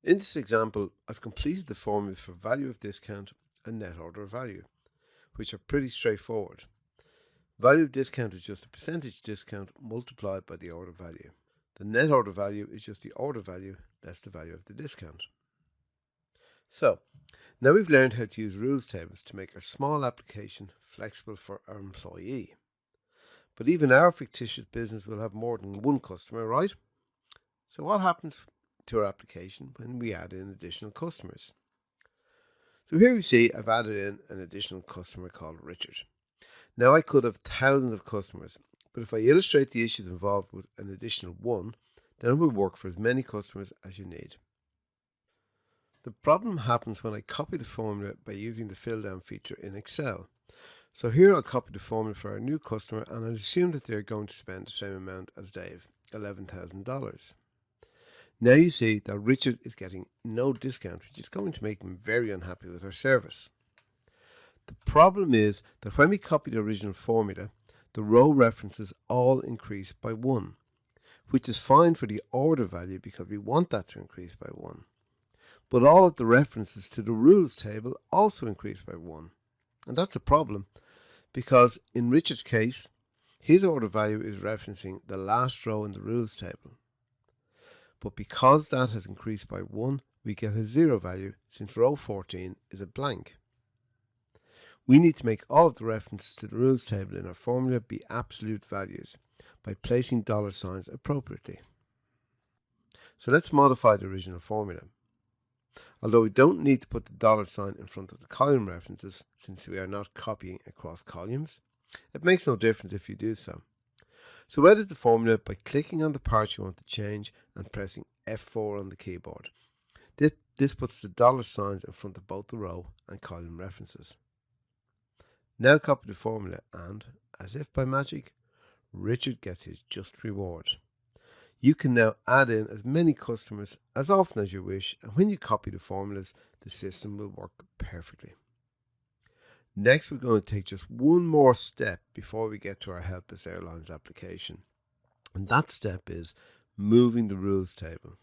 In this example, I've completed the formula for value of discount and net order value, which are pretty straightforward. Value of discount is just a percentage discount multiplied by the order value. The net order value is just the order value less the value of the discount. So, now we've learned how to use rules tables to make our small application flexible for our employee. But even our fictitious business will have more than one customer, right? So what happens to our application when we add in additional customers? So here we see I've added in an additional customer called Richard. Now I could have thousands of customers, but if I illustrate the issues involved with an additional one, then it will work for as many customers as you need. The problem happens when I copy the formula by using the fill down feature in Excel. So here I'll copy the formula for our new customer and I'll assume that they're going to spend the same amount as Dave, $11,000. Now you see that Richard is getting no discount, which is going to make him very unhappy with our service. The problem is that when we copy the original formula, the row references all increase by 1, which is fine for the order value because we want that to increase by 1. But all of the references to the rules table also increase by 1. And that's a problem because in Richard's case, his order value is referencing the last row in the rules table. But because that has increased by 1, we get a 0 value since row 14 is a blank. We need to make all of the references to the rules table in our formula be absolute values by placing dollar signs appropriately. So let's modify the original formula. Although we don't need to put the dollar sign in front of the column references since we are not copying across columns, it makes no difference if you do so. So edit the formula by clicking on the part you want to change and pressing F4 on the keyboard. This puts the dollar signs in front of both the row and column references. Now copy the formula and, as if by magic, Richard gets his just reward. You can now add in as many customers as often as you wish, and when you copy the formulas, the system will work perfectly. Next, we're going to take just one more step before we get to our Help Us Airlines application. And that step is moving the rules table.